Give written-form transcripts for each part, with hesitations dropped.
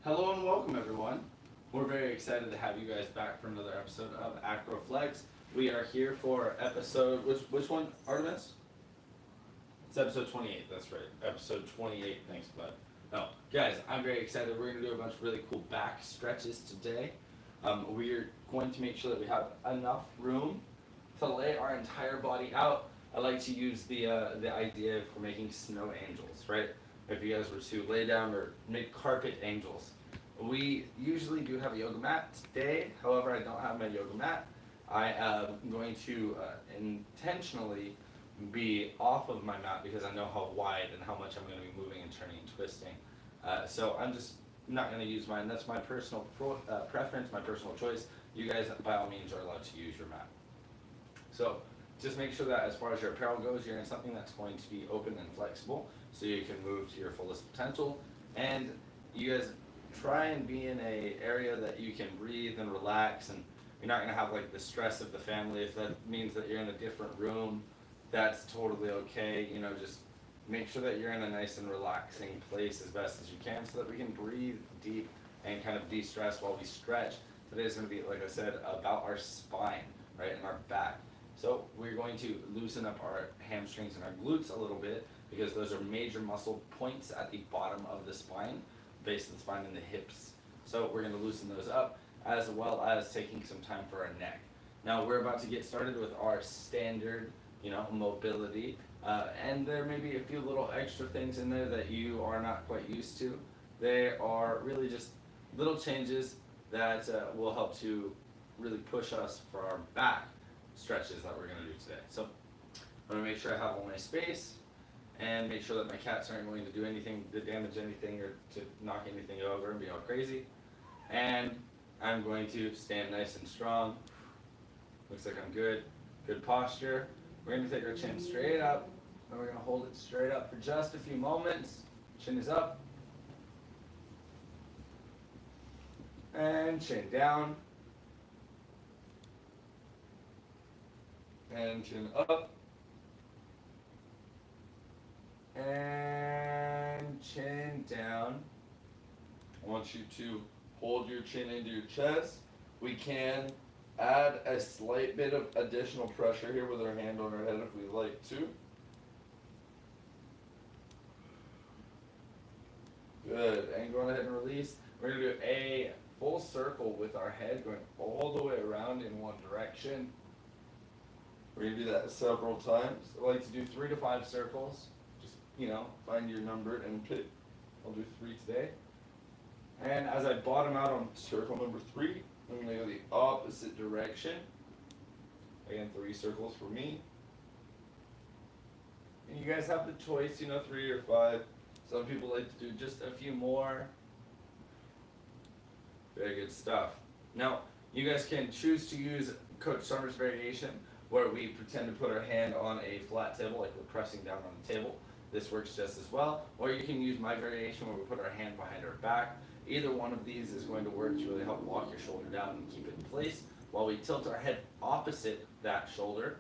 Hello and welcome everyone. We're very excited to have you guys back for another episode of AcroFlex. We are here for episode, which one, Artemis? It's episode 28, that's right. Episode 28, thanks bud. No, guys, I'm very excited. We're going to do a bunch of really cool back stretches today. We're going to make sure that we have enough room to lay our entire body out. I like to use the idea for making snow angels, right? If you guys were to lay down or make carpet angels. We usually do have a yoga mat today, however I don't have my yoga mat. I am going to intentionally be off of my mat because I know how wide and how much I'm going to be moving and turning and twisting. So I'm just not going to use mine. That's my personal preference, my personal choice. You guys by all means are allowed to use your mat. So just make sure that as far as your apparel goes, you're in something that's going to be open and flexible so you can move to your fullest potential. And you guys try and be in an area that you can breathe and relax, and you're not going to have like the stress of the family. If that means that you're in a different room, that's totally okay. You know, just make sure that you're in a nice and relaxing place as best as you can so that we can breathe deep and kind of de-stress while we stretch. Today's going to be, like I said, about our spine, right, and our back. So we're going to loosen up our hamstrings and our glutes a little bit because those are major muscle points at the bottom of the spine, base of the spine and the hips. So we're going to loosen those up as well as taking some time for our neck. Now we're about to get started with our standard, mobility, and there may be a few little extra things in there that you are not quite used to. They are really just little changes that will help to really push us for our back stretches that we're going to do today. So I'm going to make sure I have all my space and make sure that my cats aren't going to do anything to damage anything or to knock anything over and be all crazy. And I'm going to stand nice and strong. Looks like I'm good. Good posture. We're going to take our chin straight up and we're going to hold it straight up for just a few moments. Chin is up. And chin down. And chin up, and chin down. I want you to hold your chin into your chest. We can add a slight bit of additional pressure here with our hand on our head if we like to. Good, and go ahead and release. We're going to do a full circle with our head going all the way around in one direction. We're going to do that several times. I like to do 3 to 5 circles. Just, find your number and pick. I'll do 3 today. And as I bottom out on circle number 3, I'm going to go the opposite direction. Again, 3 circles for me. And you guys have the choice, 3 or 5. Some people like to do just a few more. Very good stuff. Now, you guys can choose to use Coach Summer's variation, where we pretend to put our hand on a flat table, like we're pressing down on the table. This works just as well. Or you can use my variation where we put our hand behind our back. Either one of these is going to work to really help lock your shoulder down and keep it in place while we tilt our head opposite that shoulder.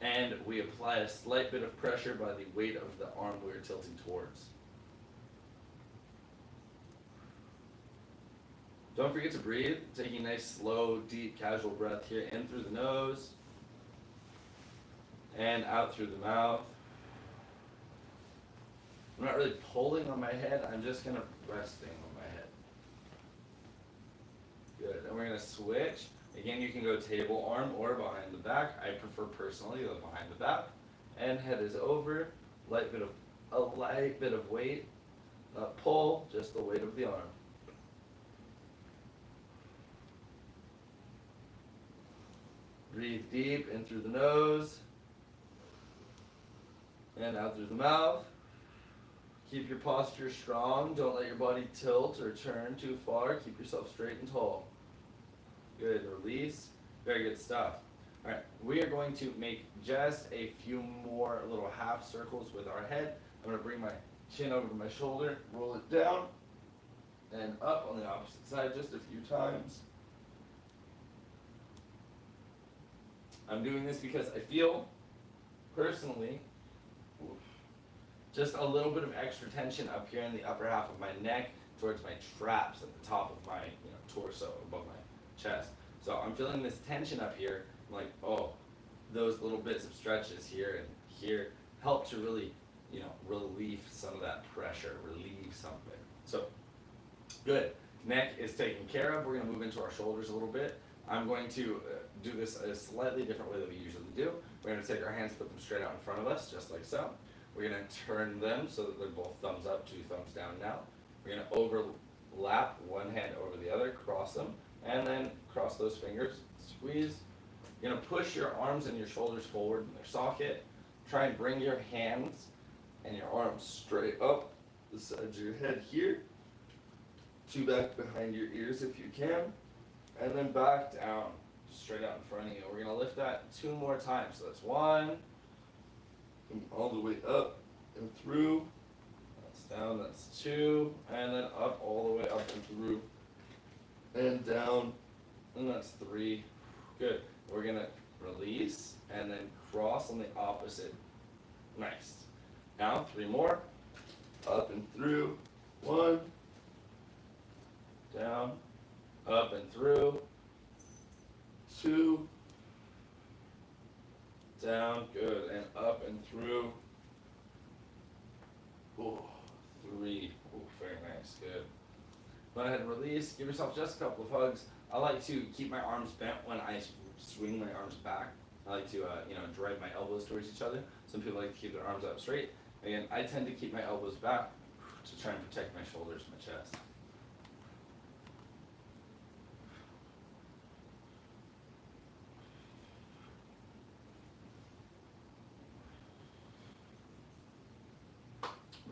And we apply a slight bit of pressure by the weight of the arm we're tilting towards. Don't forget to breathe. Taking a nice, slow, deep, casual breath here in through the nose and out through the mouth. I'm not really pulling on my head, I'm just kind of resting on my head. Good, and we're going to switch. Again, you can go table arm or behind the back. I prefer personally the behind the back. And head is over, a light bit of weight. Not pull, just the weight of the arm. Breathe deep in through the nose and out through the mouth. Keep your posture strong. Don't let your body tilt or turn too far. Keep yourself straight and tall. Good. Release. Very good stuff. All right. We are going to make just a few more little half circles with our head. I'm going to bring my chin over to my shoulder, roll it down, and up on the opposite side just a few times. I'm doing this because I feel, personally, just a little bit of extra tension up here in the upper half of my neck towards my traps at the top of my torso, above my chest. So I'm feeling this tension up here. I'm like, oh, those little bits of stretches here and here help to really, relieve some of that pressure, relieve something. So, good. Neck is taken care of. We're going to move into our shoulders a little bit. I'm going to do this a slightly different way than we usually do. We're going to take our hands, put them straight out in front of us, just like so. We're going to turn them so that they're both thumbs up, 2 thumbs down now. We're going to overlap one hand over the other, cross them, and then cross those fingers, squeeze. You're going to push your arms and your shoulders forward in their socket. Try and bring your hands and your arms straight up the sides of your head here. 2 back behind your ears if you can. And then back down, straight out in front of you. We're going to lift that 2 more times. So that's 1, and all the way up and through. That's down, that's 2, and then up all the way up and through. And down, and that's 3. Good. We're going to release and then cross on the opposite. Nice. Now 3 more. Up and through. 1. Down. Up and through. 2. Down. Good. And up and through. Ooh, 3. Ooh, very nice. Good. Go ahead and release. Give yourself just a couple of hugs. I like to keep my arms bent when I swing my arms back. I like to, drive my elbows towards each other. Some people like to keep their arms up straight. Again, I tend to keep my elbows back to try and protect my shoulders and my chest.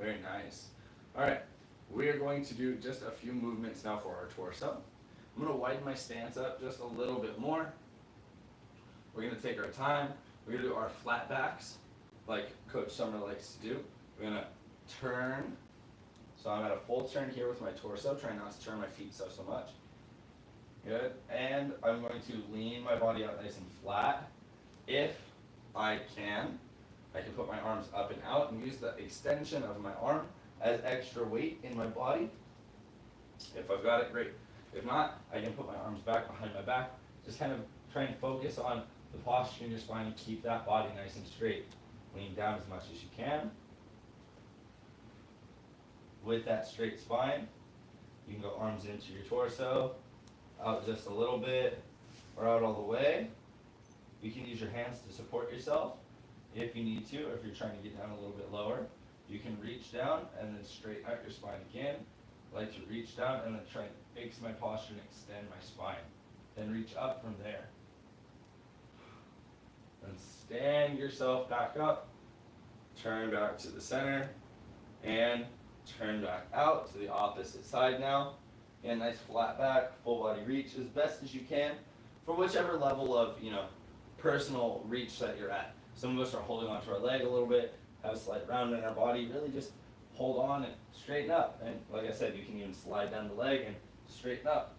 Very nice. All right, we are going to do just a few movements now for our torso. I'm going to widen my stance up just a little bit more. We're going to take our time. We're going to do our flat backs like Coach Summer likes to do. We're going to turn. So I'm at a full turn here with my torso, trying not to turn my feet so much. Good. And I'm going to lean my body out nice and flat. If I can put my arms up and out and use the extension of my arm as extra weight in my body. If I've got it, great. If not, I can put my arms back behind my back. Just kind of try and focus on the posture in your spine and keep that body nice and straight. Lean down as much as you can. With that straight spine, you can go arms into your torso, out just a little bit, or out all the way. You can use your hands to support yourself if you need to, or if you're trying to get down a little bit lower. You can reach down and then straighten out your spine again. I like to reach down and then try and fix my posture and extend my spine. Then reach up from there. Then stand yourself back up, turn back to the center, and turn back out to the opposite side now. And nice flat back, full body reach as best as you can for whichever level of personal reach that you're at. Some of us are holding onto our leg a little bit, have a slight round in our body. Really just hold on and straighten up. And like I said, you can even slide down the leg and straighten up.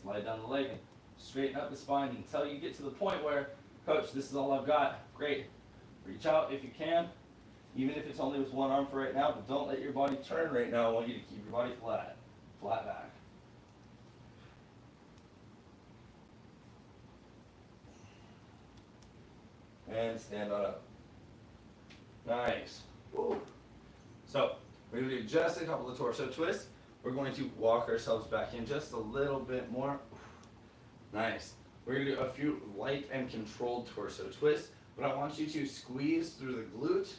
Slide down the leg and straighten up the spine until you get to the point where, Coach, this is all I've got. Great. Reach out if you can, even if it's only with one arm for right now, but don't let your body turn right now. I want you to keep your body flat. Flat back. And stand on up. Nice. Woo. So we're going to do just a couple of torso twists. We're going to walk ourselves back in just a little bit more. Nice. We're going to do a few light and controlled torso twists, but I want you to squeeze through the glute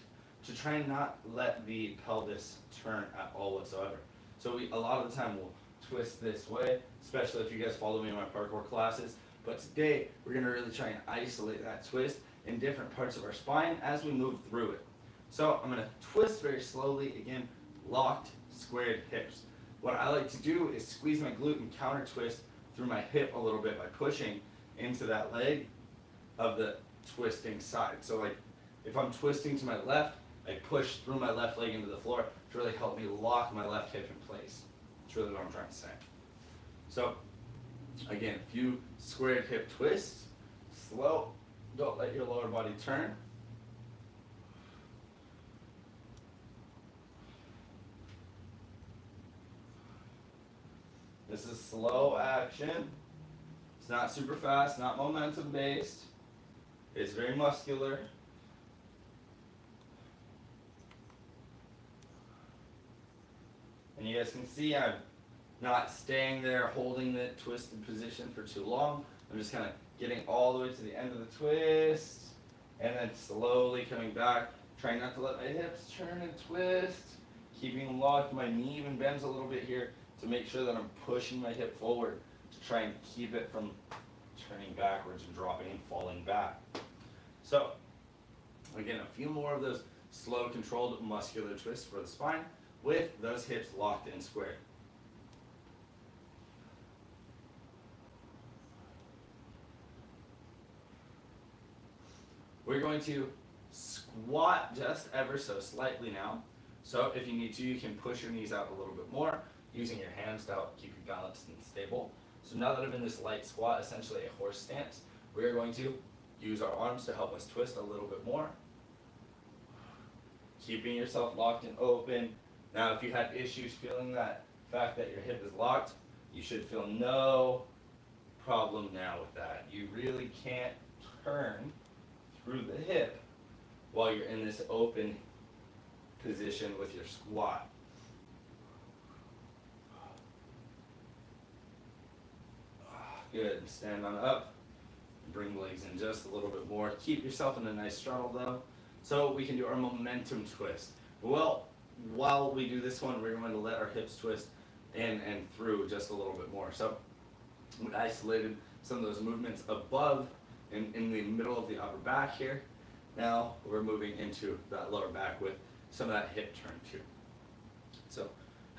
to try and not let the pelvis turn at all whatsoever. So a lot of the time we'll twist this way, especially if you guys follow me in my parkour classes. But today we're going to really try and isolate that twist in different parts of our spine as we move through it. So I'm going to twist very slowly, again, locked, squared hips. What I like to do is squeeze my glute and counter twist through my hip a little bit by pushing into that leg of the twisting side. So like if I'm twisting to my left, I push through my left leg into the floor to really help me lock my left hip in place. That's really what I'm trying to say. So again, a few squared hip twists, slow, don't let your lower body turn. This is slow action. It's not super fast, not momentum based. It's very muscular. And you guys can see I'm not staying there holding the twisted position for too long. I'm just kind of getting all the way to the end of the twist and then slowly coming back, trying not to let my hips turn and twist, keeping them locked. My knee even bends a little bit here to make sure that I'm pushing my hip forward to try and keep it from turning backwards and dropping and falling back. So, again, a few more of those slow, controlled muscular twists for the spine with those hips locked and squared. We're going to squat just ever so slightly now. So if you need to, you can push your knees out a little bit more, using your hands to help keep you balanced and stable. So now that I'm in this light squat, essentially a horse stance, we are going to use our arms to help us twist a little bit more. Keeping yourself locked and open. Now if you had issues feeling that fact that your hip is locked, you should feel no problem now with that. You really can't turn through the hip while you're in this open position with your squat. Good. Stand on up. Bring legs in just a little bit more. Keep yourself in a nice straddle though, so we can do our momentum twist. Well, while we do this one, we're going to let our hips twist in and through just a little bit more. So we isolated some of those movements above in the middle of the upper back here. Now we're moving into that lower back with some of that hip turn too. So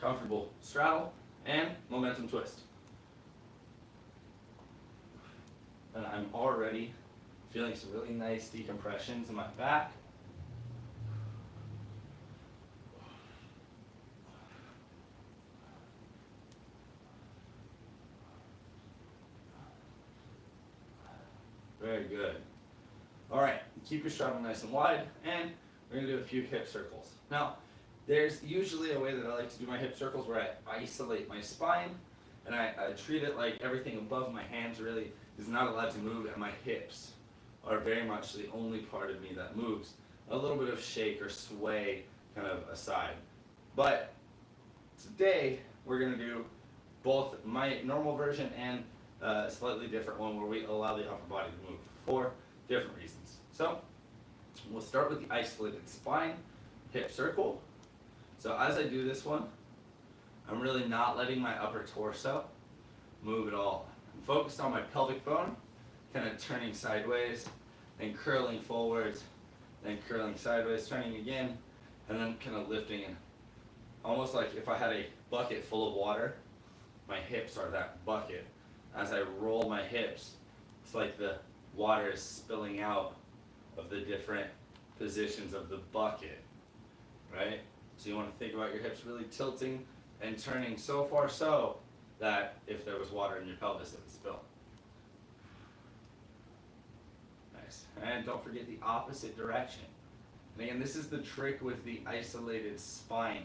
comfortable straddle and momentum twist. And I'm already feeling some really nice decompressions in my back. Very good. All right, keep your straddle nice and wide, and we're gonna do a few hip circles. Now, there's usually a way that I like to do my hip circles where I isolate my spine, and I treat it like everything above my hands really is not allowed to move, and my hips are very much the only part of me that moves. A little bit of shake or sway kind of aside. But today, we're gonna do both my normal version and a slightly different one where we allow the upper body to move for different reasons. So we'll start with the isolated spine hip circle. So as I do this one, I'm really not letting my upper torso move at all. I'm focused on my pelvic bone, kind of turning sideways, then curling forwards, then curling sideways, turning again, and then kind of lifting in. Almost like if I had a bucket full of water, my hips are that bucket. As I roll my hips, it's like the water is spilling out of the different positions of the bucket, right? So you want to think about your hips really tilting and turning so far so that if there was water in your pelvis, it would spill. Nice. And don't forget the opposite direction. And again, this is the trick with the isolated spine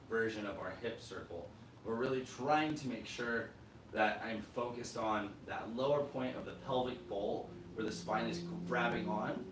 version of our hip circle. We're really trying to make sure that I'm focused on that lower point of the pelvic bowl where the spine is grabbing on,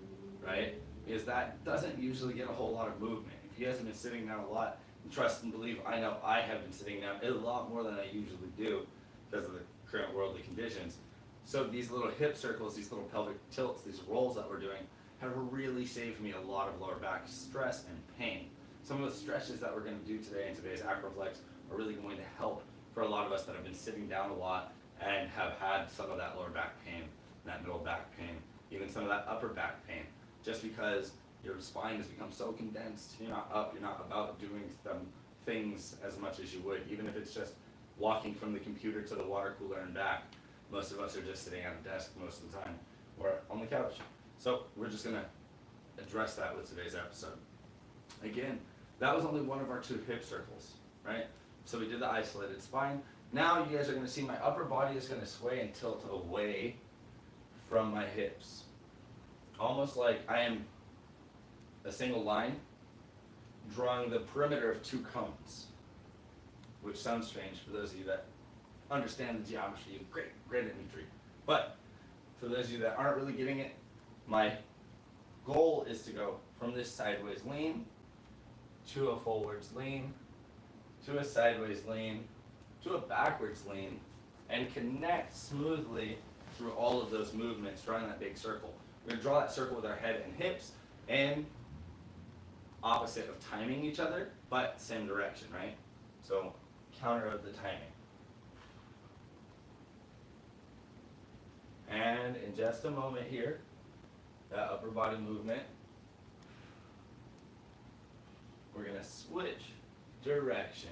right? Because that doesn't usually get a whole lot of movement. If you guys have been sitting down a lot, and trust and believe, I know I have been sitting down a lot more than I usually do because of the current worldly conditions. So these little hip circles, these little pelvic tilts, these rolls that we're doing have really saved me a lot of lower back stress and pain. Some of the stretches that we're going to do today in today's AcroFlex are really going to help for a lot of us that have been sitting down a lot and have had some of that lower back pain, that middle back pain, even some of that upper back pain, just because your spine has become so condensed. You're not up, you're not about doing some things as much as you would, even if it's just walking from the computer to the water cooler and back. Most of us are just sitting at a desk most of the time, or on the couch. So we're just gonna address that with today's episode. Again, that was only one of our 2 hip circles, right? So we did the isolated spine. Now you guys are going to see my upper body is going to sway and tilt away from my hips. Almost like I am a single line drawing the perimeter of 2 cones, which sounds strange for those of you that understand the geometry of great imagery. But for those of you that aren't really getting it, my goal is to go from this sideways lean to a forwards lean to a sideways lean to a backwards lean and connect smoothly through all of those movements, drawing that big circle. We're going to draw that circle with our head and hips and opposite of timing each other, but same direction, right? So counter of the timing. And in just a moment here, that upper body movement, we're going to switch directions.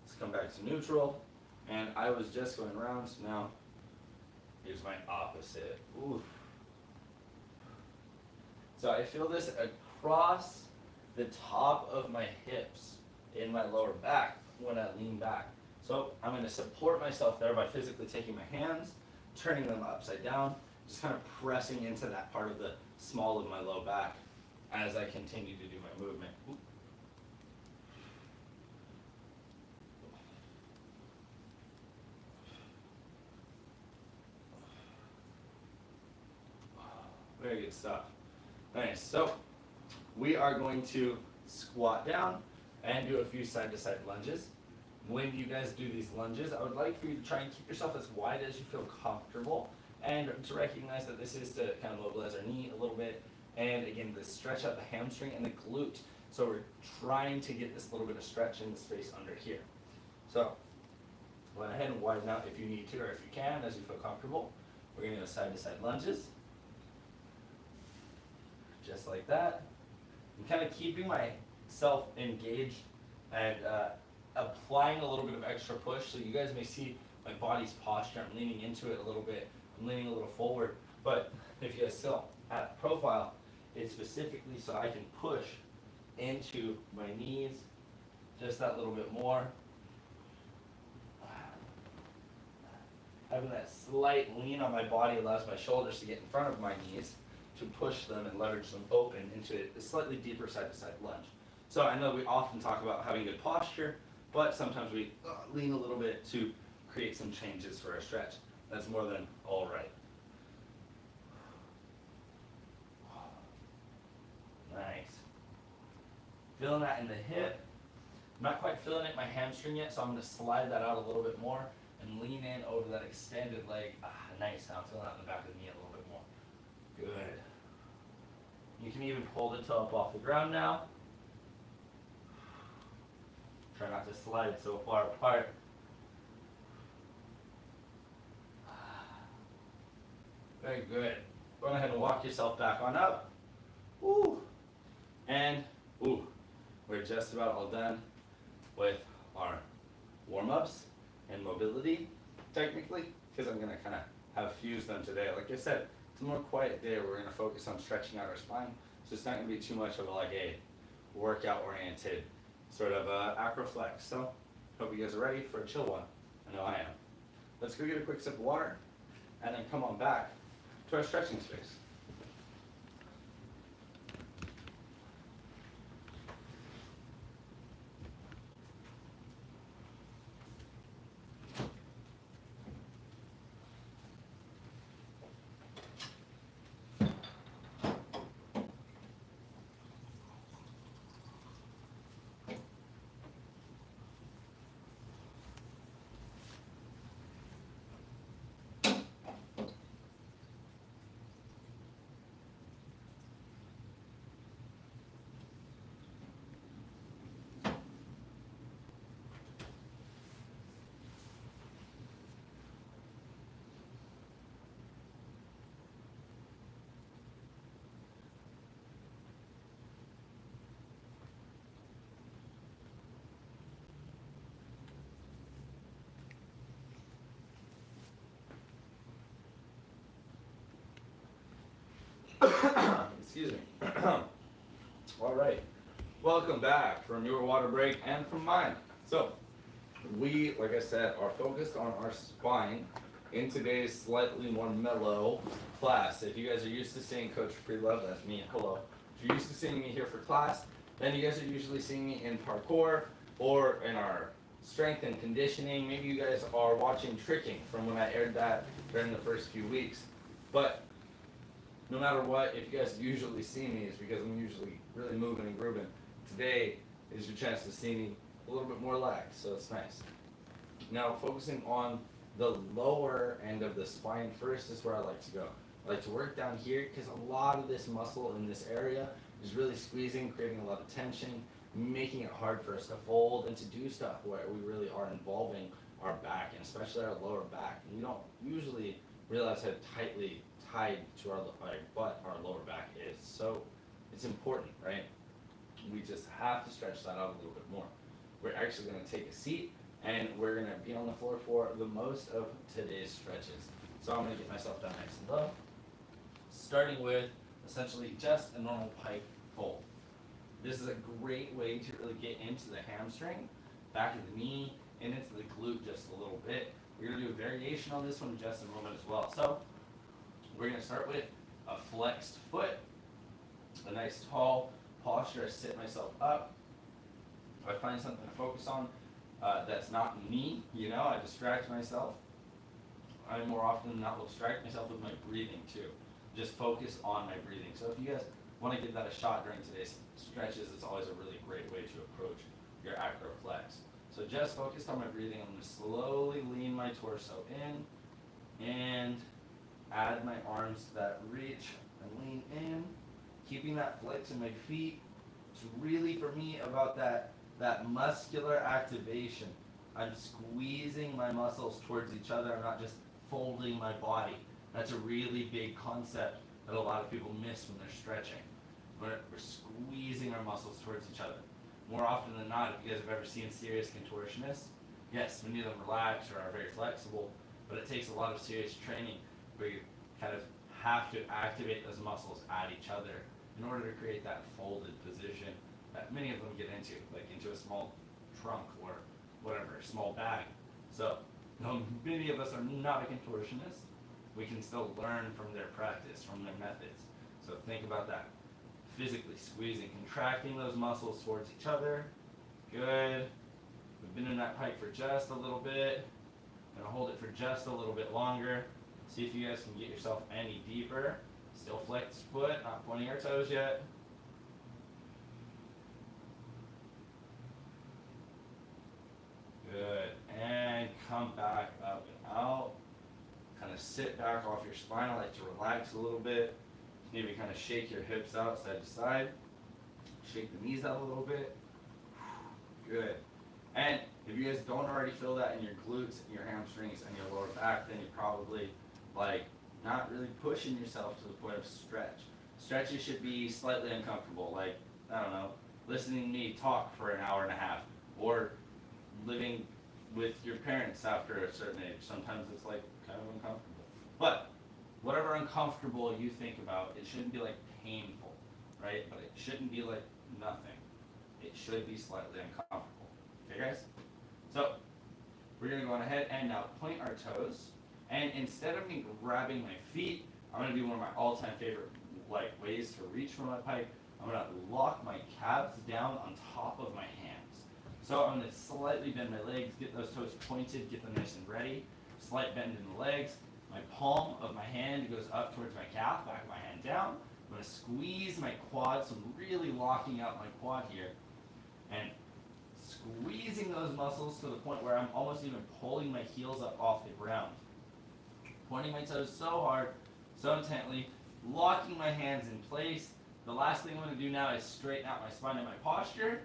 Let's come back to neutral. And I was just going around, so now here's my opposite. Ooh. So I feel this across the top of my hips in my lower back when I lean back. So I'm going to support myself there by physically taking my hands, turning them upside down, just kind of pressing into that part of the small of my low back as I continue to do my movement. Ooh. Very good stuff. Nice. So we are going to squat down and do a few side-to-side lunges. When you guys do these lunges, I would like for you to try and keep yourself as wide as you feel comfortable, and to recognize that this is to kind of mobilize our knee a little bit, and again, to stretch out the hamstring and the glute. So we're trying to get this little bit of stretch in the space under here. So go ahead and widen out if you need to, or if you can, as you feel comfortable. We're going to go side-to-side lunges. Just like that. I'm kind of keeping myself engaged and applying a little bit of extra push, so you guys may see my body's posture. I'm leaning into it a little bit. I'm leaning a little forward. But if you guys still at profile, it's specifically so I can push into my knees just that little bit more. Having that slight lean on my body allows my shoulders to get in front of my knees, to push them and leverage them open into a slightly deeper side-to-side lunge. So I know we often talk about having good posture, but sometimes we lean a little bit to create some changes for our stretch. That's more than all right. Nice. Feeling that in the hip. I'm not quite feeling it in my hamstring yet, so I'm going to slide that out a little bit more and lean in over that extended leg. Nice. Now I'm feeling that in the back of the knee a little bit more. Good. You can even pull the toe up off the ground now. Try not to slide so far apart. Very good. Go ahead and walk yourself back on up. Woo. And we're just about all done with our warm-ups and mobility, technically, because I'm going to kind of have fused them today. Like I said, it's a more quiet day where we're going to focus on stretching out our spine, so it's not going to be too much of a workout-oriented sort of AcroFlex. So, hope you guys are ready for a chill one. I know I am. Let's go get a quick sip of water, and then come on back to our stretching space. Excuse me. All right. Welcome back from your water break and from mine. So, we, like I said, are focused on our spine in today's slightly more mellow class. If you guys are used to seeing Coach FreeLove, that's me, hello. If you're used to seeing me here for class, then you guys are usually seeing me in parkour or in our strength and conditioning. Maybe you guys are watching tricking from when I aired that during the first few weeks. But no matter what, if you guys usually see me, it's because I'm usually really moving and grooving. Today is your chance to see me a little bit more lax, so it's nice. Now, focusing on the lower end of the spine first is where I like to go. I like to work down here because a lot of this muscle in this area is really squeezing, creating a lot of tension, making it hard for us to fold and to do stuff where we really are involving our back, and especially our lower back. And we don't usually realize how tightly tied to our butt our lower back is. So it's important, right? We just have to stretch that out a little bit more. We're actually going to take a seat and we're going to be on the floor for the most of today's stretches. So I'm going to get myself down nice and low, starting with essentially just a normal pike pull. This is a great way to really get into the hamstring, back of the knee, and into the glute just a little bit. We're going to do a variation on this one just in a moment as well. So we're going to start with a flexed foot, a nice tall posture. I sit myself up. If I find something to focus on that's not me, I distract myself. I more often than not will distract myself with my breathing too. Just focus on my breathing. So if you guys want to give that a shot during today's stretches, it's always a really great way to approach your AcroFlex. So just focused on my breathing. I'm going to slowly lean my torso in and add my arms to that reach and lean in, keeping that flex in my feet. It's really, for me, about that muscular activation. I'm squeezing my muscles towards each other. I'm not just folding my body. That's a really big concept that a lot of people miss when they're stretching. We're squeezing our muscles towards each other. More often than not, if you guys have ever seen serious contortionists, yes, many of them relax or are very flexible, but it takes a lot of serious training where you kind of have to activate those muscles at each other in order to create that folded position that many of them get into, like into a small trunk or whatever, small bag. So though many of us are not a contortionist, we can still learn from their practice, from their methods. So think about that. Physically squeezing, contracting those muscles towards each other. Good. We've been in that pike for just a little bit. Gonna hold it for just a little bit longer. See if you guys can get yourself any deeper. Still flexed foot, not pointing our toes yet. Good. And come back up and out. Kind of sit back off your spine. I like to relax a little bit. Maybe kind of shake your hips out side to side. Shake the knees out a little bit. Good. And if you guys don't already feel that in your glutes, and your hamstrings, and your lower back, then you're probably not really pushing yourself to the point of stretch. Stretches should be slightly uncomfortable, like, I don't know, listening to me talk for an hour and a half, or living with your parents after a certain age. Sometimes it's kind of uncomfortable. But whatever uncomfortable you think about, it shouldn't be painful, right? But it shouldn't be nothing. It should be slightly uncomfortable. Okay, guys? So we're gonna go on ahead and now point our toes. And instead of me grabbing my feet, I'm gonna do one of my all-time favorite ways to reach for my pike. I'm gonna lock my calves down on top of my hands. So I'm gonna slightly bend my legs, get those toes pointed, get them nice and ready. Slight bend in the legs. My palm of my hand goes up towards my calf, back of my hand down. I'm gonna squeeze my quad, so I'm really locking out my quad here. And squeezing those muscles to the point where I'm almost even pulling my heels up off the ground. Pointing my toes so hard, so intently, locking my hands in place. The last thing I'm going to do now is straighten out my spine and my posture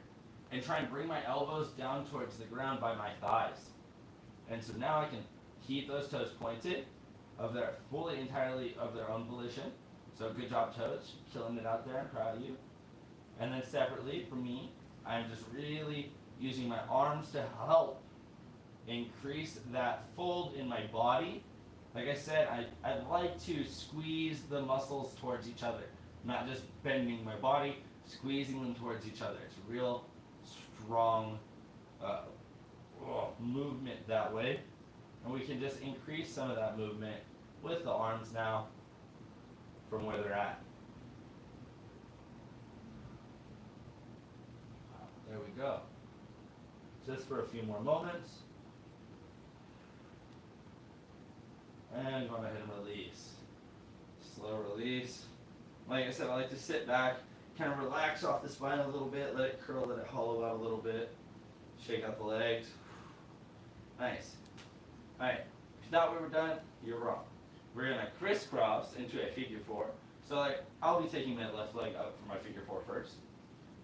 and try and bring my elbows down towards the ground by my thighs. And so now I can keep those toes pointed entirely of their own volition. So good job, toes. Killing it out there. I'm proud of you. And then separately, for me, I'm just really using my arms to help increase that fold in my body. Like I said, I'd like to squeeze the muscles towards each other, not just bending my body, squeezing them towards each other. It's a real strong movement that way. And we can just increase some of that movement with the arms now from where they're at. There we go. just for a few more moments. And go ahead and release. Slow release. Like I said, I like to sit back, kind of relax off the spine a little bit, let it curl, let it hollow out a little bit. Shake out the legs. Nice. Alright, if you thought we were done, you're wrong. We're going to crisscross into a figure four. So like, I'll be taking my left leg up for my figure four first.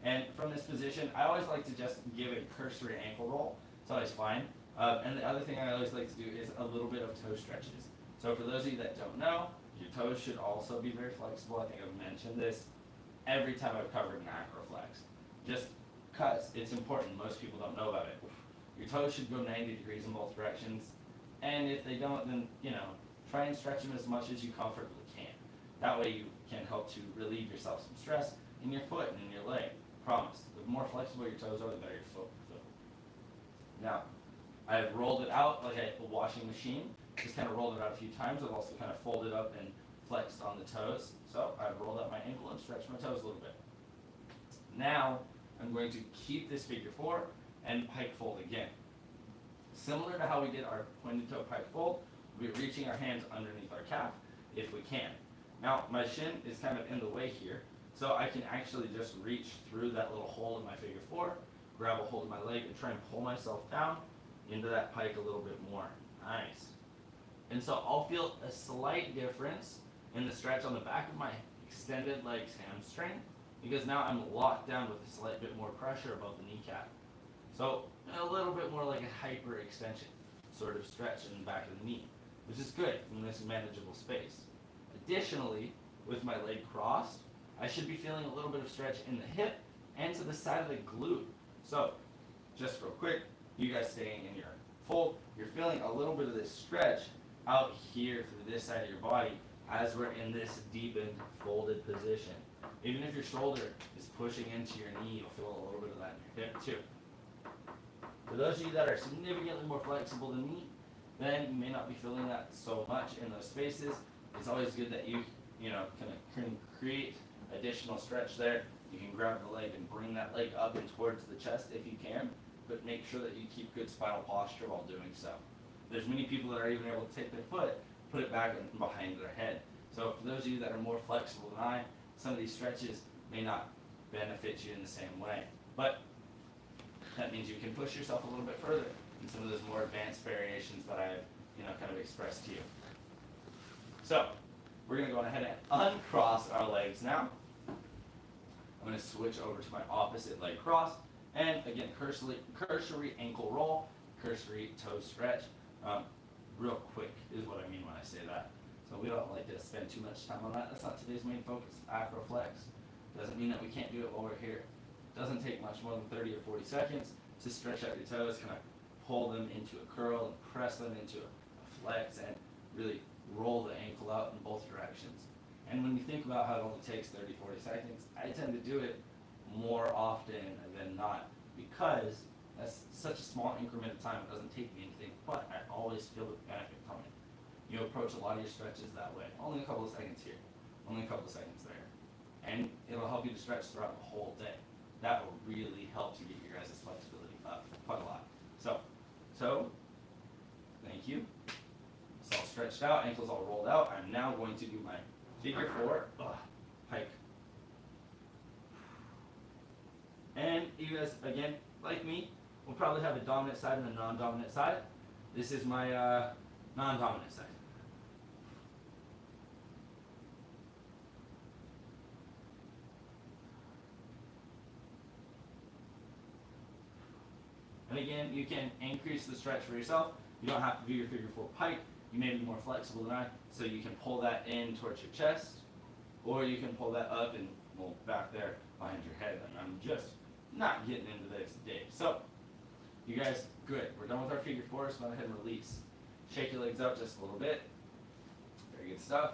And from this position, I always like to just give a cursory ankle roll. It's always fine. And the other thing I always like to do is a little bit of toe stretches. So for those of you that don't know, your toes should also be very flexible. I think I've mentioned this every time I've covered an AcroFlex. Just because it's important, most people don't know about it. Your toes should go 90 degrees in both directions. And if they don't, then, try and stretch them as much as you comfortably can. That way you can help to relieve yourself some stress in your foot and in your leg. Promise. The more flexible your toes are, the better your foot will feel. Now, I've rolled it out like a washing machine. Just kind of rolled it out a few times. I've also kind of folded up and flexed on the toes. So I've rolled out my ankle and stretched my toes a little bit. Now, I'm going to keep this figure four and pike fold again. Similar to how we did our pointed toe pike fold, we're reaching our hands underneath our calf if we can. Now, my shin is kind of in the way here, so I can actually just reach through that little hole in my figure four, grab a hold of my leg, and try and pull myself down into that pike a little bit more. Nice. And so I'll feel a slight difference in the stretch on the back of my extended legs hamstring, because now I'm locked down with a slight bit more pressure above the kneecap. So a little bit more like a hyper extension sort of stretch in the back of the knee, which is good in this manageable space. Additionally, with my leg crossed, I should be feeling a little bit of stretch in the hip and to the side of the glute. So just real quick, you guys staying in your fold, you're feeling a little bit of this stretch out here through this side of your body as we're in this deepened folded position. Even if your shoulder is pushing into your knee, you'll feel a little bit of that in your hip too. For those of you that are significantly more flexible than me, then you may not be feeling that so much in those spaces. It's always good that you can create additional stretch there. You can grab the leg and bring that leg up and towards the chest if you can, but make sure that you keep good spinal posture while doing so. There's many people that are even able to take their foot, put it back behind their head. So for those of you that are more flexible than I, some of these stretches may not benefit you in the same way. But that means you can push yourself a little bit further in some of those more advanced variations that I've kind of expressed to you. So we're going to go ahead and uncross our legs now. I'm going to switch over to my opposite leg cross. And again, cursory ankle roll, cursory toe stretch. Real quick is what I mean when I say that. So we don't like to spend too much time on that. That's not today's main focus. AcroFlex. Doesn't mean that we can't do it while we're here. Doesn't take much more than 30 or 40 seconds to stretch out your toes, kind of pull them into a curl and press them into a flex and really roll the ankle out in both directions. And when you think about how it only takes 30, 40 seconds, I tend to do it more often than not because that's such a small increment of time. It doesn't take me anything, but I always feel the benefit from it. You approach a lot of your stretches that way. Only a couple of seconds here, only a couple of seconds there. And it'll help you to stretch throughout the whole day. That will really help to get your guys' flexibility up quite a lot. So, thank you. It's all stretched out, ankles all rolled out. I'm now going to do my figure four, pike. And you guys, again, like me, will probably have a dominant side and a non-dominant side. This is my non-dominant side. And again, you can increase the stretch for yourself. You don't have to do your figure four pike. You may be more flexible than I, so you can pull that in towards your chest, or you can pull that up and back there behind your head. And I'm just not getting into this today. So, you guys, good. We're done with our figure four, so go ahead and release. Shake your legs out just a little bit. Very good stuff.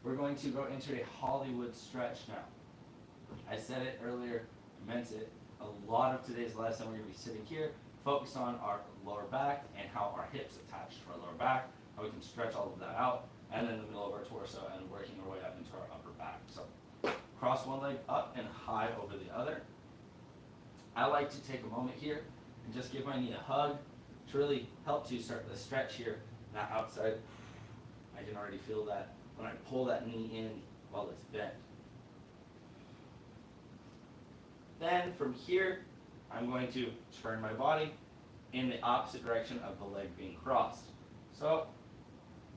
We're going to go into a Hollywood stretch now. I said it earlier, I meant it. A lot of today's lesson, we're going to be sitting here, focus on our lower back and how our hips attach to our lower back, how we can stretch all of that out, and then the middle of our torso and working our way up into our upper back. So cross one leg up and high over the other. I like to take a moment here and just give my knee a hug to really help to start the stretch here. That outside, I can already feel that when I pull that knee in while it's bent. Then from here, I'm going to turn my body in the opposite direction of the leg being crossed. So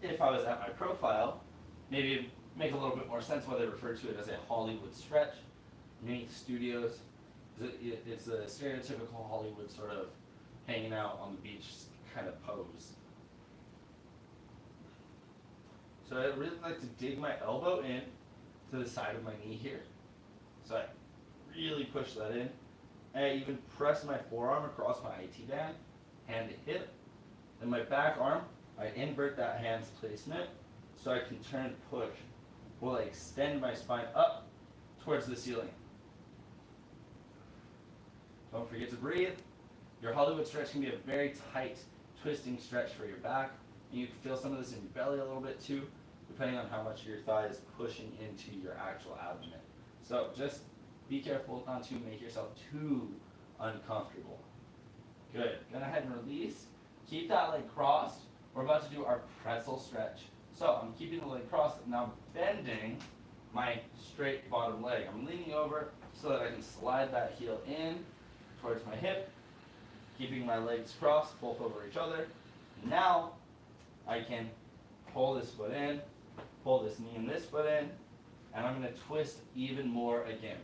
if I was at my profile, maybe it'd make a little bit more sense why they refer to it as a Hollywood stretch. Many studios, it's a stereotypical Hollywood sort of hanging out on the beach kind of pose. So I really like to dig my elbow in to the side of my knee here. So I really push that in. And I even press my forearm across my IT band, hand to hip. Then my back arm, I invert that hand's placement so I can turn and push while I extend my spine up towards the ceiling. Don't forget to breathe. Your Hollywood stretch can be a very tight, twisting stretch for your back. And you can feel some of this in your belly a little bit too, depending on how much your thigh is pushing into your actual abdomen. So just be careful not to make yourself too uncomfortable. Good. Go ahead and release. Keep that leg crossed. We're about to do our pretzel stretch. So I'm keeping the leg crossed, now bending my straight bottom leg. I'm leaning over so that I can slide that heel in towards my hip, keeping my legs crossed, both over each other. Now I can pull this foot in, pull this knee and this foot in, and I'm going to twist even more again.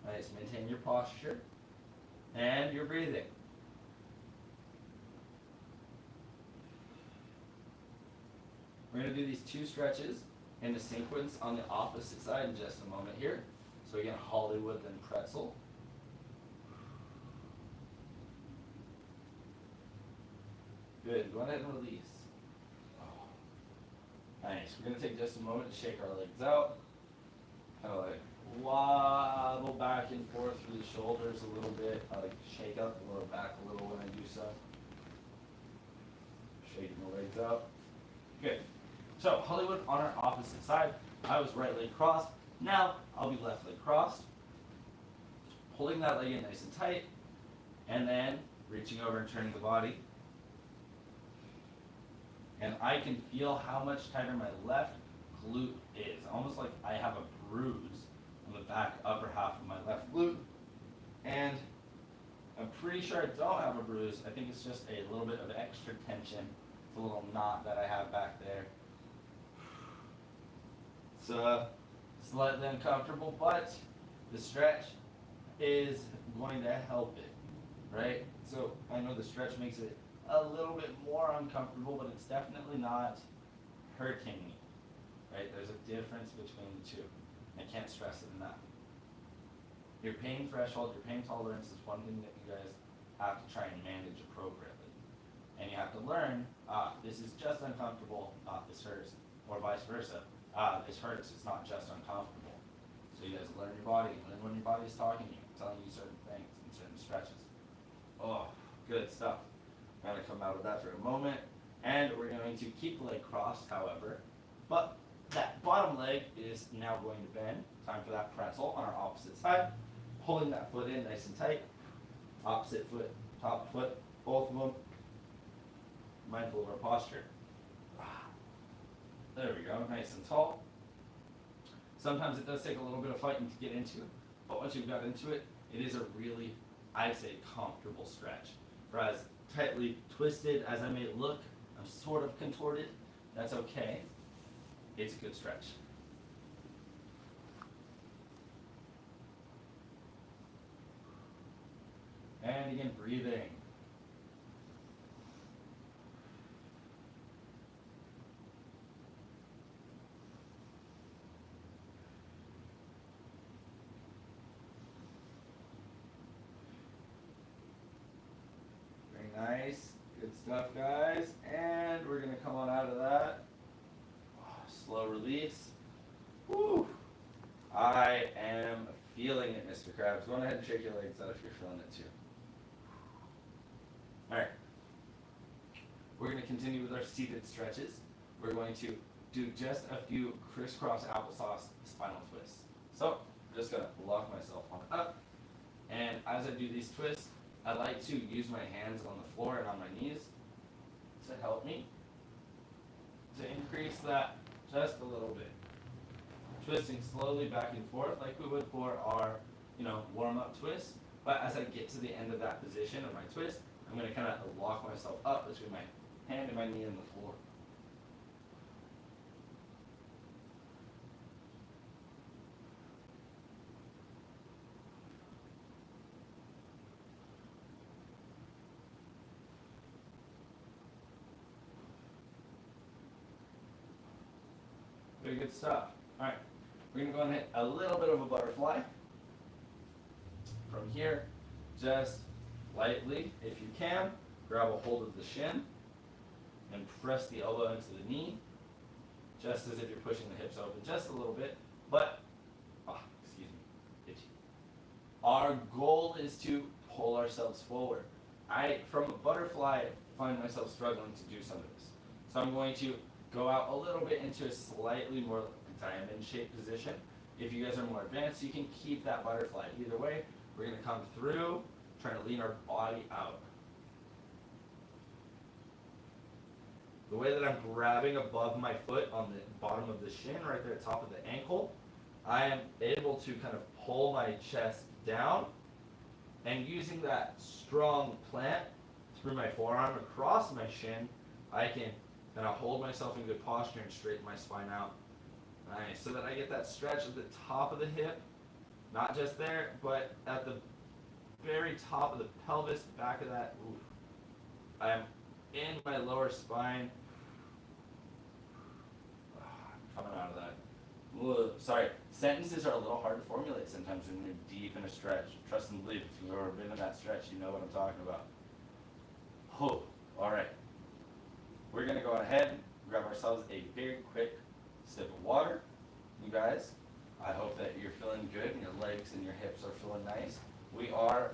Nice, maintain your posture and your breathing. We're going to do these two stretches in a sequence on the opposite side in just a moment here. So again, Hollywood, then pretzel. Good, go ahead and release. Nice, we're going to take just a moment to shake our legs out. Kind of like wobble back and forth through the shoulders a little bit. I like to shake up the lower back a little when I do so. Shaking the legs out. Good. So Hollywood on our opposite side. I was right leg crossed. Now I'll be left leg crossed. Pulling that leg in nice and tight. And then reaching over and turning the body. And I can feel how much tighter my left glute is. Almost like I have a bruise on the back upper half of my left glute. And I'm pretty sure I don't have a bruise. I think it's just a little bit of extra tension. It's a little knot that I have back there. It's slightly uncomfortable, but the stretch is going to help it, right? So I know the stretch makes it a little bit more uncomfortable, but it's definitely not hurting me, right? There's a difference between the two. I can't stress it enough. Your pain threshold, your pain tolerance is one thing that you guys have to try and manage appropriately. And you have to learn, this is just uncomfortable, this hurts, or vice versa. This hurts, it's not just uncomfortable. So you guys learn your body, learn when your body is talking to you, telling you certain things and certain stretches. Oh, good stuff. I'm going to come out of that for a moment. And we're going to keep the leg crossed, however. But that bottom leg is now going to bend. Time for that pretzel on our opposite side. Pulling that foot in nice and tight. Opposite foot, top foot, both of them. Mindful of our posture. There we go, nice and tall. Sometimes it does take a little bit of fighting to get into it, but once you've got into it, it is a really, I'd say, comfortable stretch. For as tightly twisted as I may look, I'm sort of contorted, that's okay. It's a good stretch. And again, breathing. Nice, good stuff, guys. And we're gonna come on out of that. Slow release. Woo! I am feeling it, Mr. Krabs. Go ahead and shake your legs out if you're feeling it too. All right. We're gonna continue with our seated stretches. We're going to do just a few crisscross applesauce spinal twists. So I'm just gonna lock myself on up, and as I do these twists, I like to use my hands on the floor and on my knees to help me to increase that just a little bit. Twisting slowly back and forth like we would for our, warm-up twist. But as I get to the end of that position of my twist, I'm going to kind of lock myself up between my hand and my knee and the floor. Very good stuff. All right, we're going to go and hit a little bit of a butterfly. From here, just lightly, if you can, grab a hold of the shin and press the elbow into the knee, just as if you're pushing the hips open just a little bit, but, excuse me, itchy. Our goal is to pull ourselves forward. From a butterfly, find myself struggling to do some of this. So I'm going to go out a little bit into a slightly more diamond-shaped position. If you guys are more advanced, you can keep that butterfly. Either way, we're going to come through, trying to lean our body out. The way that I'm grabbing above my foot on the bottom of the shin, right there at the top of the ankle, I am able to kind of pull my chest down, and using that strong plant through my forearm across my shin, I can kind of hold myself in good posture and straighten my spine out. Nice, so that I get that stretch at the top of the hip, not just there, but at the very top of the pelvis, back of that. Oof. I am in my lower spine. Coming out of that. Ooh, sorry, sentences are a little hard to formulate sometimes when you're deep in a stretch. Trust and believe, if you've ever been in that stretch, you know what I'm talking about. Oh, all right. We're gonna go ahead and grab ourselves a very quick sip of water. You guys, I hope that you're feeling good and your legs and your hips are feeling nice. We are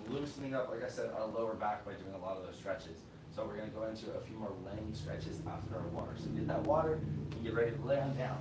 loosening up, like I said, our lower back by doing a lot of those stretches. So we're going to go into a few more laying stretches after our water. So get that water and get ready to lay on down.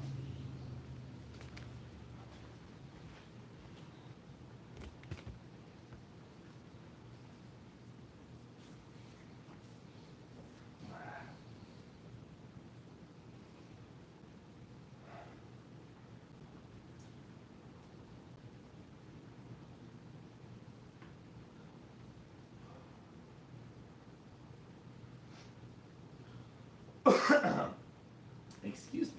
Excuse me.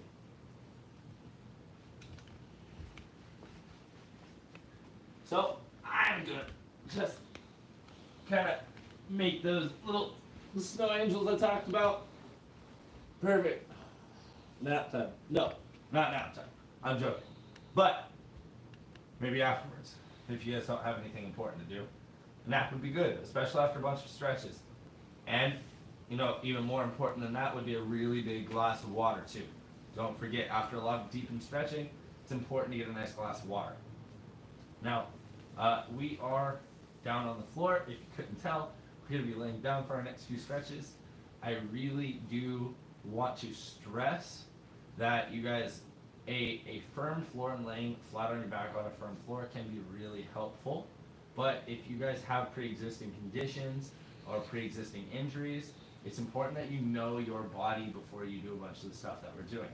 So I'm gonna just kind of make those little snow angels I talked about. Perfect. Nap time. No, not nap time. I'm joking. But maybe afterwards, if you guys don't have anything important to do, a nap would be good, especially after a bunch of stretches. And even more important than that would be a really big glass of water too. Don't forget, after a lot of deep and stretching, it's important to get a nice glass of water. Now, we are down on the floor. If you couldn't tell, we're going to be laying down for our next few stretches. I really do want to stress that you guys, a firm floor and laying flat on your back on a firm floor can be really helpful. But if you guys have pre-existing conditions or pre-existing injuries, it's important that you know your body before you do a bunch of the stuff that we're doing,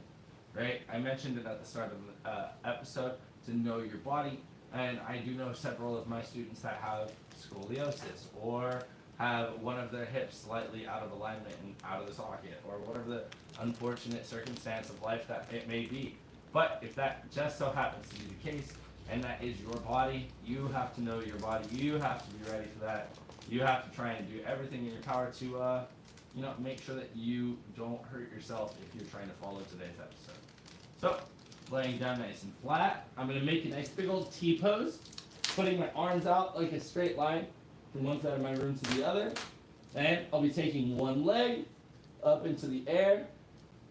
right? I mentioned it at the start of the episode, to know your body, and I do know several of my students that have scoliosis or have one of their hips slightly out of alignment and out of the socket, or whatever the unfortunate circumstance of life that it may be. But if that just so happens to be the case, and that is your body, you have to know your body, you have to be ready for that. You have to try and do everything in your power to make sure that you don't hurt yourself if you're trying to follow today's episode. So, laying down nice and flat, I'm going to make a nice big old T-pose, putting my arms out like a straight line from one side of my room to the other. And I'll be taking one leg up into the air,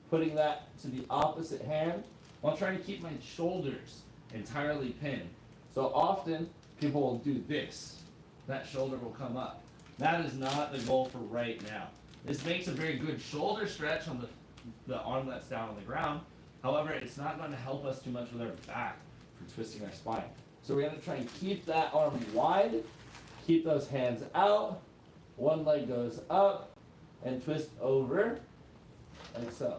putting that to the opposite hand, while trying to keep my shoulders entirely pinned. So often, people will do this. That shoulder will come up. That is not the goal for right now. This makes a very good shoulder stretch on the arm that's down on the ground. However, it's not going to help us too much with our back for twisting our spine. So we're going to try and keep that arm wide, keep those hands out, one leg goes up, and twist over, like so.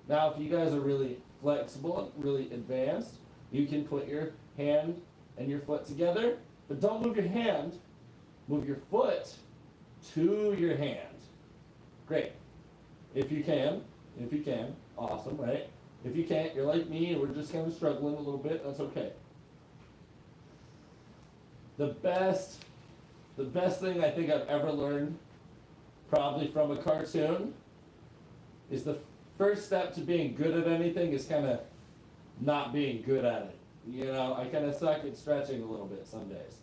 Now if you guys are really flexible, really advanced, you can put your hand and your foot together, but don't move your hand, move your foot to your hand. Great. If you can, awesome, right? If you can't, you're like me and we're just kind of struggling a little bit, that's okay. The best thing I think I've ever learned, probably from a cartoon, is the first step to being good at anything is kind of not being good at it. You know, I kind of suck at stretching a little bit some days.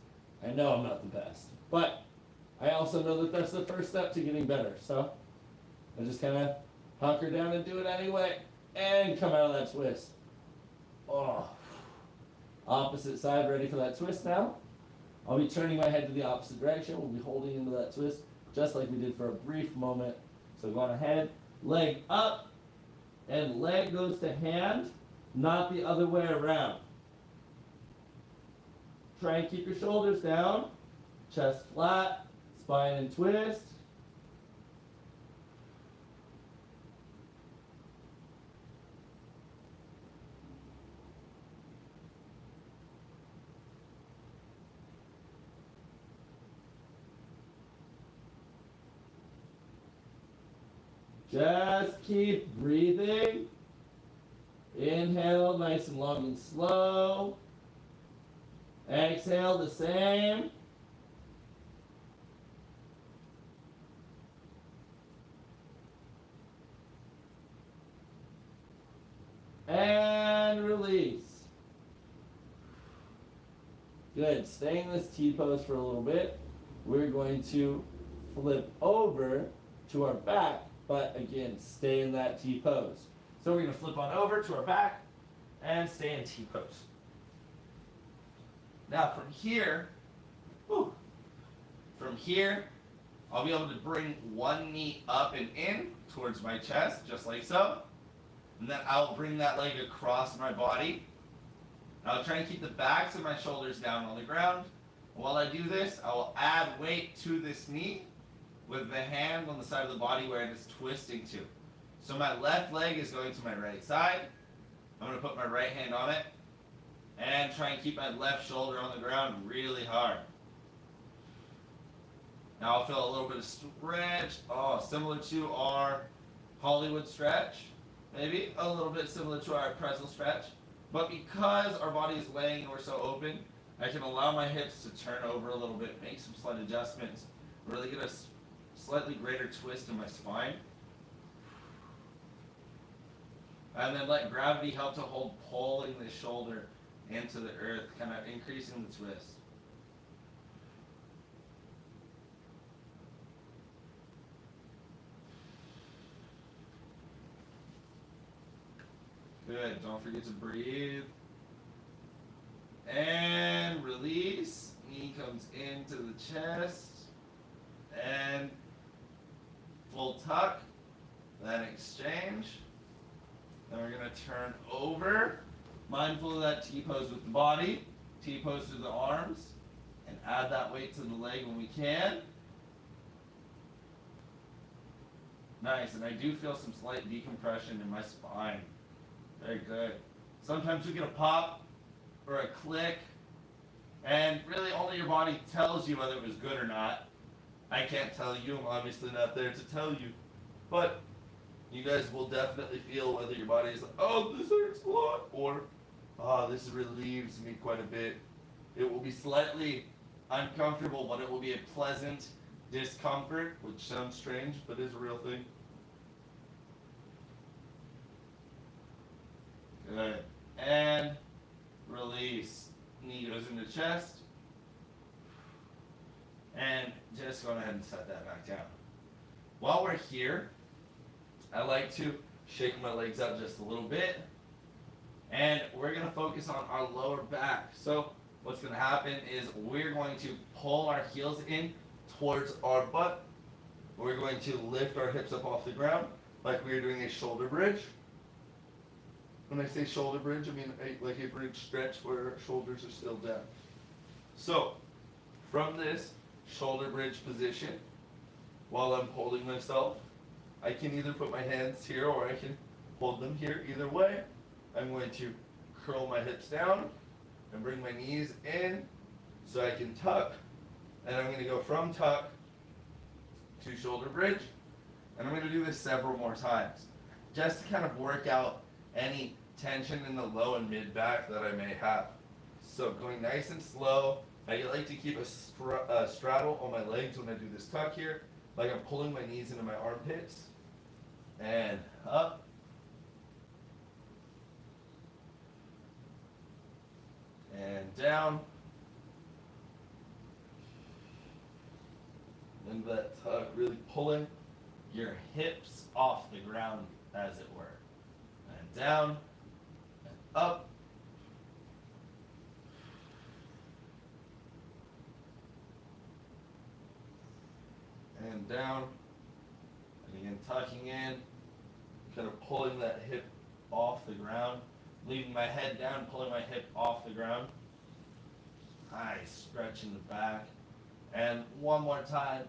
I know I'm not the best, but I also know that that's the first step to getting better. So I just kind of hunker down and do it anyway, and come out of that twist. Oh, opposite side, ready for that twist now. I'll be turning my head to the opposite direction. We'll be holding into that twist just like we did for a brief moment. So go on ahead, leg up, and leg goes to hand, not the other way around. Try and keep your shoulders down, chest flat, spine and twist. Just keep breathing. Inhale nice and long and slow. Exhale the same. And release. Good. Stay in this T pose for a little bit. We're going to flip over to our back, but again, stay in that T pose. So we're going to flip on over to our back and stay in T pose. Now from here, I'll be able to bring one knee up and in towards my chest, just like so. And then I'll bring that leg across my body. I'll try and keep the backs of my shoulders down on the ground. While I do this, I will add weight to this knee with the hand on the side of the body where it is twisting to. So my left leg is going to my right side. I'm going to put my right hand on it and try and keep my left shoulder on the ground really hard. Now I'll feel a little bit of stretch, similar to our Hollywood stretch, maybe a little bit similar to our Pretzel Stretch. But because our body is laying and we're so open, I can allow my hips to turn over a little bit, make some slight adjustments, really get a slightly greater twist in my spine. And then let gravity help to hold pulling the shoulder into the earth, kind of increasing the twist. Good. Don't forget to breathe. And release. Knee comes into the chest. And full tuck. Then exchange. Then we're going to turn over. Mindful of that T-pose with the body. T-pose through the arms. And add that weight to the leg when we can. Nice. And I do feel some slight decompression in my spine. Very good. Sometimes we get a pop or a click, and really only your body tells you whether it was good or not. I can't tell you, I'm obviously not there to tell you, but you guys will definitely feel whether your body is like, oh, this hurts a lot, or oh, this relieves me quite a bit. It will be slightly uncomfortable, but it will be a pleasant discomfort, which sounds strange, but is a real thing. Good. And release. Knee goes into chest. And just go ahead and set that back down. While we're here, I like to shake my legs up just a little bit. And we're going to focus on our lower back. So what's going to happen is we're going to pull our heels in towards our butt. We're going to lift our hips up off the ground like we are doing a shoulder bridge. When I say shoulder bridge, I mean like a bridge stretch where our shoulders are still down. So, from this shoulder bridge position, while I'm holding myself, I can either put my hands here or I can hold them here. Either way, I'm going to curl my hips down and bring my knees in so I can tuck. And I'm going to go from tuck to shoulder bridge. And I'm going to do this several more times, just to kind of work out any tension in the low and mid back that I may have. So going nice and slow. I like to keep a straddle on my legs when I do this tuck here, like I'm pulling my knees into my armpits. And up. And down. And that tuck really pulling your hips off the ground, as it were. And down. And up. And down. And again, tucking in, kind of pulling that hip off the ground, leaving my head down, pulling my hip off the ground. Nice, stretching the back. And one more time,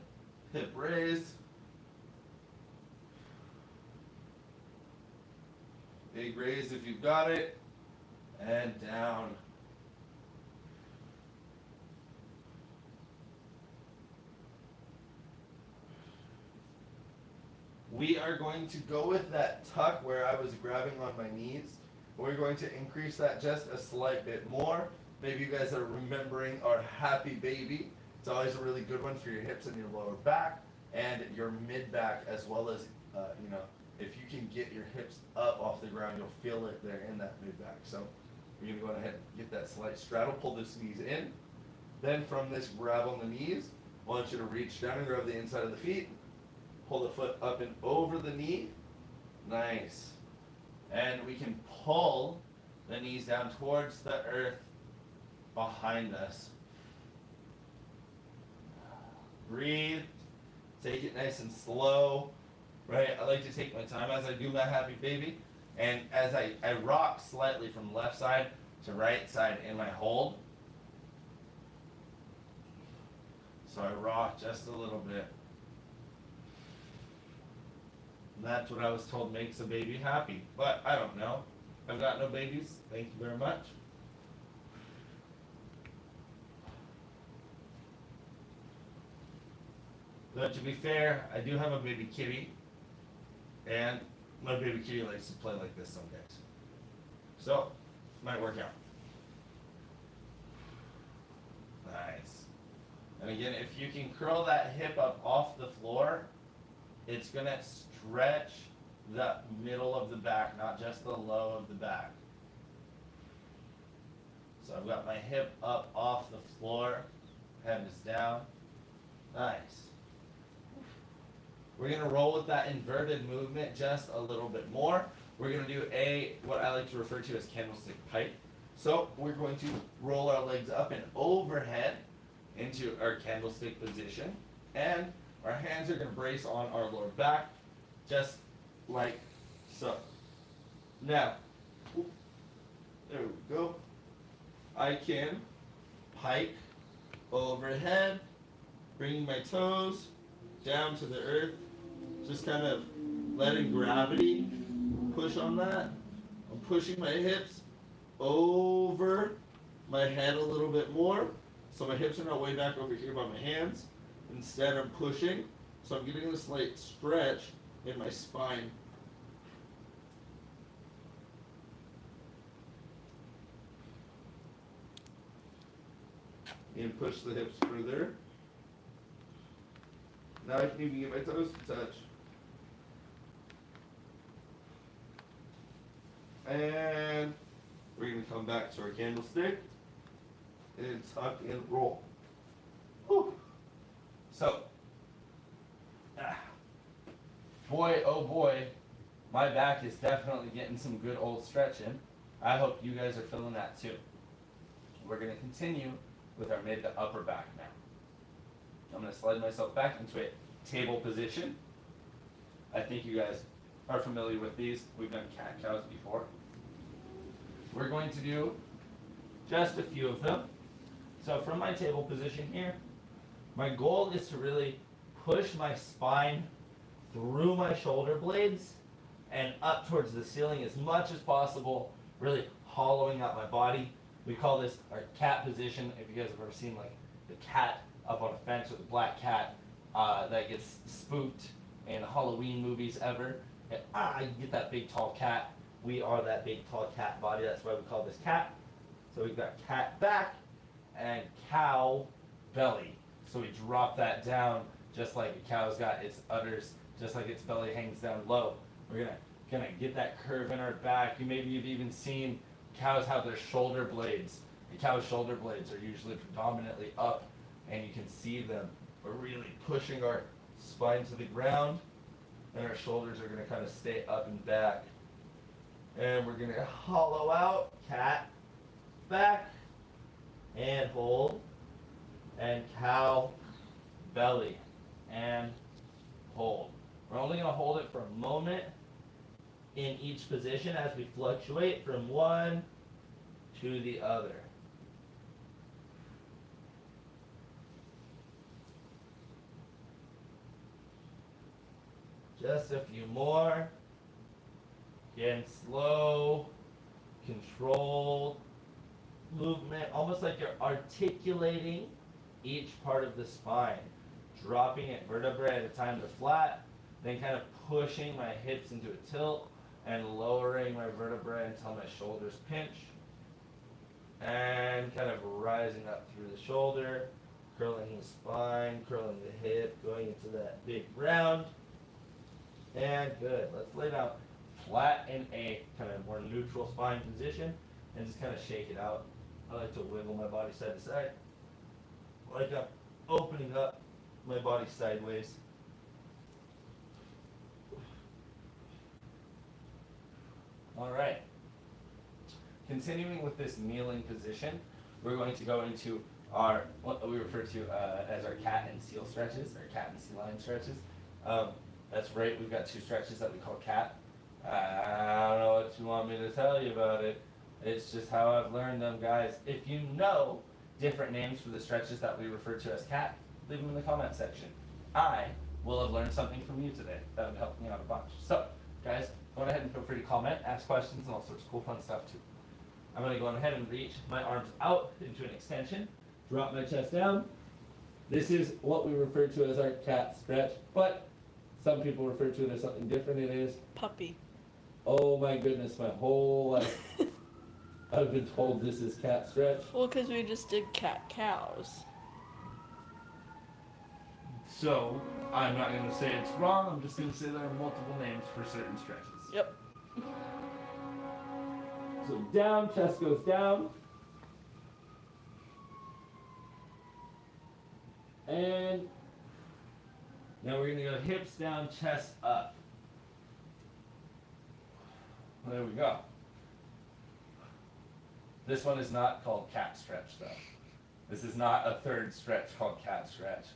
hip raise. Big raise if you've got it. And down. We are going to go with that tuck where I was grabbing on my knees. We're going to increase that just a slight bit more. Maybe you guys are remembering our happy baby. It's always a really good one for your hips and your lower back and your mid back, as well as, if you can get your hips up off the ground, you'll feel it there in that mid back. So we're going to go ahead and get that slight straddle, pull this knees in. Then from this grab on the knees, I want you to reach down and grab the inside of the feet. Pull the foot up and over the knee. Nice. And we can pull the knees down towards the earth behind us. Breathe. Take it nice and slow. Right? I like to take my time as I do my happy baby. And as I rock slightly from left side to right side in my hold. So I rock just a little bit. That's what I was told makes a baby happy. But I don't know. I've got no babies. Thank you very much. But to be fair, I do have a baby kitty. And my baby kitty likes to play like this some days. So, might work out. Nice. And again, if you can curl that hip up off the floor, it's going to stretch the middle of the back, not just the low of the back. So I've got my hip up off the floor, head is down. Nice. We're going to roll with that inverted movement just a little bit more. We're going to do what I like to refer to as Candlestick Height. So we're going to roll our legs up and overhead into our candlestick position. And our hands are going to brace on our lower back, just like so. Now, there we go. I can pike overhead, bringing my toes down to the earth, just kind of letting gravity push on that. I'm pushing my hips over my head a little bit more, so my hips are not way back over here by my hands. Instead, I'm pushing, so I'm getting a slight stretch in my spine. And push the hips further. Now I can even get my toes to touch. And we're going to come back to our candlestick and tuck and roll. Whew. So, boy, oh boy, my back is definitely getting some good old stretch in. I hope you guys are feeling that too. We're going to continue with our mid to upper back now. I'm going to slide myself back into a table position. I think you guys are familiar with these. We've done cat cows before. we're going to do just a few of them. So from my table position here, my goal is to really push my spine through my shoulder blades and up towards the ceiling as much as possible, really hollowing out my body. We call this our cat position. If you guys have ever seen like the cat up on a fence or the black cat that gets spooked in Halloween movies ever, and, you get that big tall cat. We are that big tall cat body. That's why we call this cat. So we've got cat back and cow belly. So we drop that down just like a cow's got its udders, just like its belly hangs down low. We're gonna get that curve in our back. Maybe you've even seen cows have their shoulder blades. The cow's shoulder blades are usually predominantly up, and you can see them. We're really pushing our spine to the ground, and our shoulders are gonna kind of stay up and back. And we're gonna hollow out, cat, back, and hold, and cow, belly, and hold. We're only gonna hold it for a moment in each position as we fluctuate from one to the other. Just a few more. Again, slow, controlled movement, almost like you're articulating each part of the spine, dropping it vertebra at a time to flat, then kind of pushing my hips into a tilt and lowering my vertebrae until my shoulders pinch, and kind of rising up through the shoulder, curling the spine, curling the hip, going into that big round. And good. Let's lay down flat in a kind of more neutral spine position and just kind of shake it out. I like to wiggle my body side to side, like I'm opening up my body sideways. All right. Continuing with this kneeling position, we're going to go into our, what we refer to as our cat and seal stretches, or cat and sea lion stretches. That's right, we've got two stretches that we call cat. I don't know what you want me to tell you about it. It's just how I've learned them, guys. If you know different names for the stretches that we refer to as cat, leave them in the comment section. I will have learned something from you today. That would help me out a bunch. So, guys, go ahead and feel free to comment, ask questions, and all sorts of cool fun stuff too. I'm going to go ahead and reach my arms out into an extension, drop my chest down. This is what we refer to as our cat stretch, but some people refer to it as something different. It is puppy. Oh my goodness, my whole life I've been told this is cat stretch. Well, because we just did cat cows. So, I'm not going to say it's wrong, I'm just going to say there are multiple names for certain stretches. Yep. So down, chest goes down. And now we're going to go hips down, chest up. Well, there we go. This one is not called cat stretch though. This is not a third stretch called cat stretch.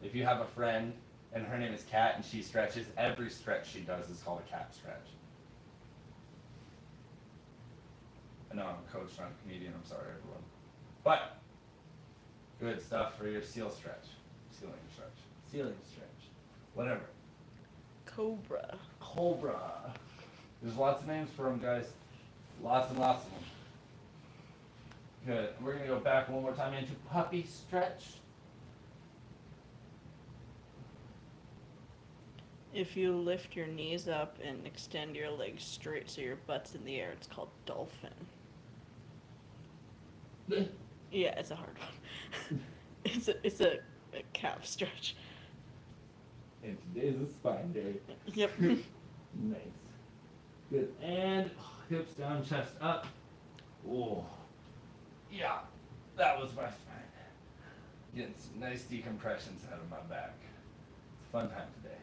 If you have a friend and her name is Cat and she stretches, every stretch she does is called a cat stretch. I know I'm a coach, not a comedian, I'm sorry everyone. But, good stuff for your seal stretch. Ceiling stretch. Whatever. Cobra. Cobra. There's lots of names for them, guys. Lots and lots of them. Good. We're going to go back one more time into puppy stretch. If you lift your knees up and extend your legs straight so your butt's in the air, it's called Dolphin. Yeah, it's a hard one. it's a calf stretch. And today's a spine day. Yep. Nice. Good. And hips down, chest up. Oh. Yeah, that was my spine. Getting some nice decompressions out of my back. It's a fun time today.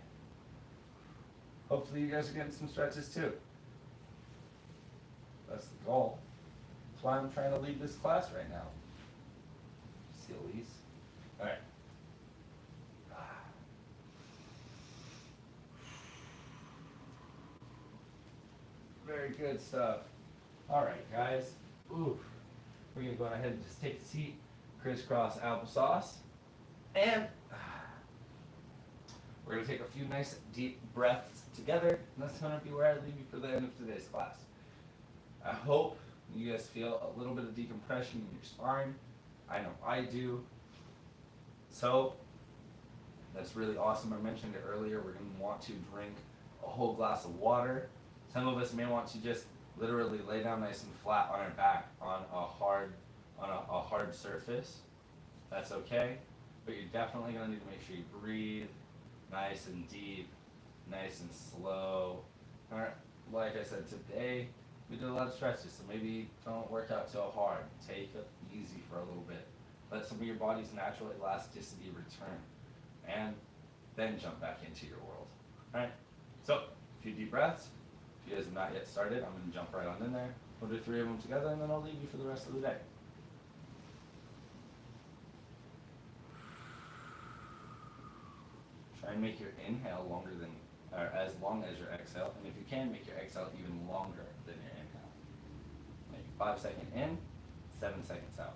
Hopefully you guys are getting some stretches too. That's the goal. That's why I'm trying to lead this class right now. Sillies. Alright. Very good stuff. Alright, guys. Ooh. We're gonna go ahead and just take a seat, crisscross applesauce, and we're gonna take a few nice deep breaths together, and that's gonna be where I leave you for the end of today's class. I hope you guys feel a little bit of decompression in your spine. I know I do. So, that's really awesome. I mentioned it earlier, we're gonna want to drink a whole glass of water. Some of us may want to just literally lay down nice and flat on our back on a hard surface. That's okay, but you're definitely gonna need to make sure you breathe nice and deep, nice and slow. Alright, like I said, today we did a lot of stretches, so maybe don't work out so hard. Take it easy for a little bit. Let some of your body's natural elasticity return, and then jump back into your world. Alright, so a few deep breaths. If you guys have not yet started, I'm going to jump right on in there. We'll do 3 of them together, and then I'll leave you for the rest of the day. Try and make your inhale longer than, or as long as your exhale, and if you can, make your exhale even longer than your inhale. Make 5 seconds in, 7 seconds out.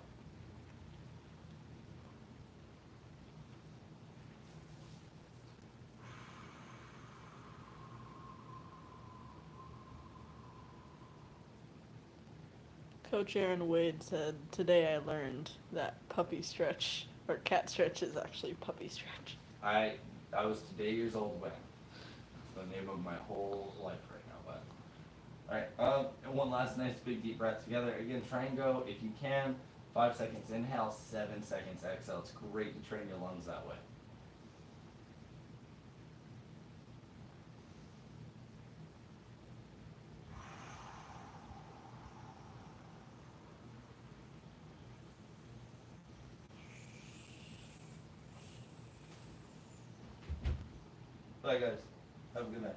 Coach Aaron Wade said, today I learned that puppy stretch, or cat stretch is actually puppy stretch. I was today years old when. It's the name of my whole life right now, but. Alright, and one last nice big deep breath together. Again, try and go, if you can, 5 seconds inhale, 7 seconds exhale. It's great to train your lungs that way. Bye guys. Have a good night.